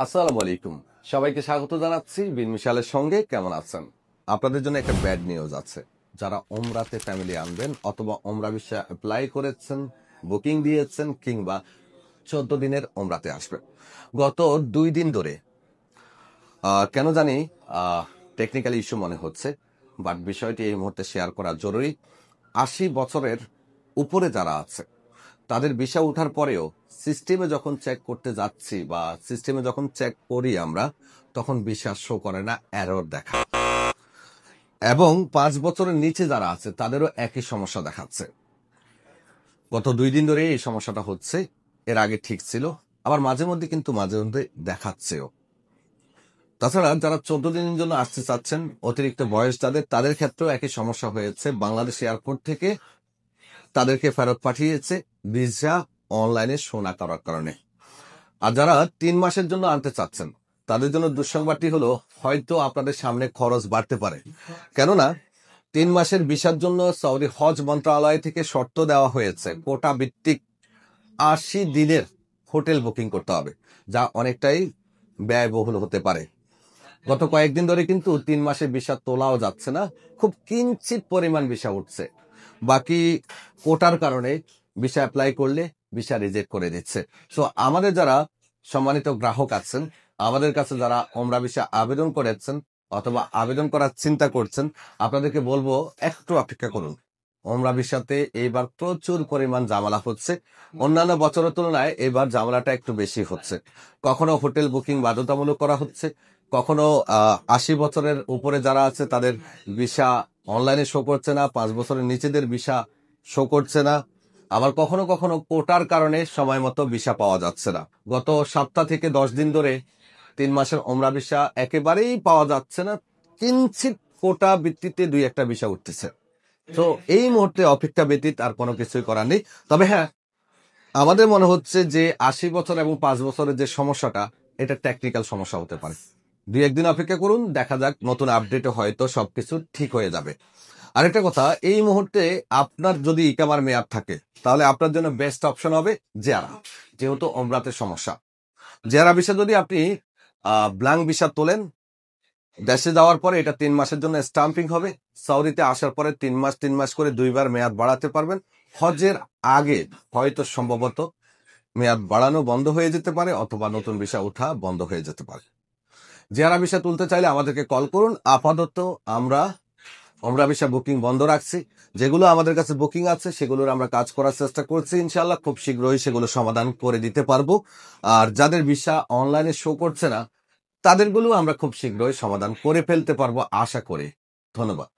আসসালামু আলাইকুম। সবাইকে স্বাগত জানাচ্ছি বিন মিশালের সঙ্গে। কেমন আছেন? আপনাদের জন্য একটা ব্যাড নিউজ আছে। যারা ওমরাতে ফ্যামিলি আনবেন অথবা ওমরা ভিসা অ্যাপ্লাই করেছেন, বুকিং দিয়েছেন কিংবা 14 দিনের ওমরাতে আসবেন, গত 2 দিন ধরে কেন জানি টেকনিক্যাল ইস্যু মনে হচ্ছে, বাট বিষয়টি এই মুহূর্তে শেয়ার করা জরুরি। 80 বছরের উপরে যারা আছে তাদের ভিসা ওঠার পরেও সিস্টেমে যখন চেক করতে যাচ্ছি বা সিস্টেমে যখন চেক করি আমরা, তখন ভিসা শো করে না, এরর দেখা। এবং 5 বছরের নিচে যারা আছে তাদেরও একই সমস্যা দেখাচ্ছে। গত 2 দিন ধরে এই সমস্যাটা হচ্ছে। এর আগে ঠিক ছিল, আবার মাঝে মধ্যে দেখাচ্ছেও। তাছাড়া যারা 14 দিনের জন্য আসতে চাচ্ছেন, অতিরিক্ত বয়স তাদের ক্ষেত্রেও একই সমস্যা হয়েছে। বাংলাদেশ এয়ারপোর্ট থেকে তাদেরকে ফেরত পাঠিয়েছে ভিসা অনলাইনে শো না করার কারণে। আর যারা 3 মাসের জন্য আনতে চাচ্ছেন তাদের জন্য দুঃসংবাদটি হলো, হয়তো আপনাদের সামনে খরচ বাড়তে পারে। কেননা 3 মাসের ভিসার জন্য সৌদি হজ মন্ত্রণালয় থেকে শর্ত দেওয়া হয়েছে, কোটা ভিত্তিক 80 দিনের হোটেল বুকিং করতে হবে, যা অনেকটাই ব্যয়বহুল হতে পারে। গত কয়েকদিন ধরে কিন্তু 3 মাসের ভিসা তোলাও যাচ্ছে না, খুব কিঞ্চিত পরিমাণ ভিসা উঠছে। বাকি কোটার কারণে ভিসা অ্যাপ্লাই করলে ভিসা রিজেক্ট করে দিচ্ছে। সো আমাদের যারা সম্মানিত গ্রাহক আছেন, আমাদের কাছে যারা ওমরা ভিসা আবেদন করেছেন অথবা আবেদন করার চিন্তা করছেন, আপনাদেরকে বলবো একটু অপেক্ষা করুন। ওমরা ভিসাতে এইবার প্রচুর পরিমাণ ঝামেলা হচ্ছে। অন্যান্য বছরের তুলনায় এবার ঝামেলাটা একটু বেশি হচ্ছে। কখনো হোটেল বুকিং বাধ্যতামূলক করা হচ্ছে, কখনো 80 বছরের উপরে যারা আছে তাদের ভিসা অনলাইনে শো করছে না, 5 বছরের নিচেদের ভিসা শো করছে না। আবার কখনো কখনো কোটার কারণে সময় মতো ভিসা পাওয়া যাচ্ছে না। গত সপ্তাহ থেকে 10 দিন ধরে 3 মাসের ওমরা ভিসা একেবারেই পাওয়া যাচ্ছে না। কিঞ্চিত কোটা ভিত্তিতে 2-1টা ভিসা উঠতেছে। তো এই মুহূর্তে অপেক্ষা ব্যতীত আর কোনো কিছুই করার নেই। তবে হ্যাঁ, আমাদের মনে হচ্ছে যে 80 বছর এবং 5 বছরের যে সমস্যাটা, এটা টেকনিক্যাল সমস্যা হতে পারে। 2-1 দিন অপেক্ষা করুন, দেখা যাক, নতুন আপডেটে হয়তো সবকিছু ঠিক হয়ে যাবে। আরেকটা কথা, এই মুহূর্তে আপনার যদি ইকামার মেয়াদ থাকে তাহলে আপনার জন্য বেস্ট অপশন হবে জেয়ারা, যেহেতু ওমরাতে সমস্যা। জেয়ারা ভিসা যদি আপনি ব্ল্যাঙ্ক ভিসা তোলেন, দেশে যাওয়ার পরে এটা 3 মাসের জন্য স্টাম্পিং হবে। সৌদিতে আসার পরে 3 মাস করে 2বার মেয়াদ বাড়াতে পারবেন। হজের আগে হয়তো সম্ভবত মেয়াদ বাড়ানো বন্ধ হয়ে যেতে পারে অথবা নতুন ভিসা ওঠা বন্ধ হয়ে যেতে পারে। জেয়ারা ভিসা তুলতে চাইলে আমাদেরকে কল করুন। আপাতত আমরা ওমরা ভিসা বুকিং বন্ধ রাখছি। যেগুলো আমাদের কাছে বুকিং আছে সেগুলোর আমরা কাজ করার চেষ্টা করছি, ইনশাল্লাহ খুব শীঘ্রই সেগুলো সমাধান করে দিতে পারবো। আর যাদের ভিসা অনলাইনে শো করছে না তাদেরগুলো আমরা খুব শীঘ্রই সমাধান করে ফেলতে পারবো আশা করি। ধন্যবাদ।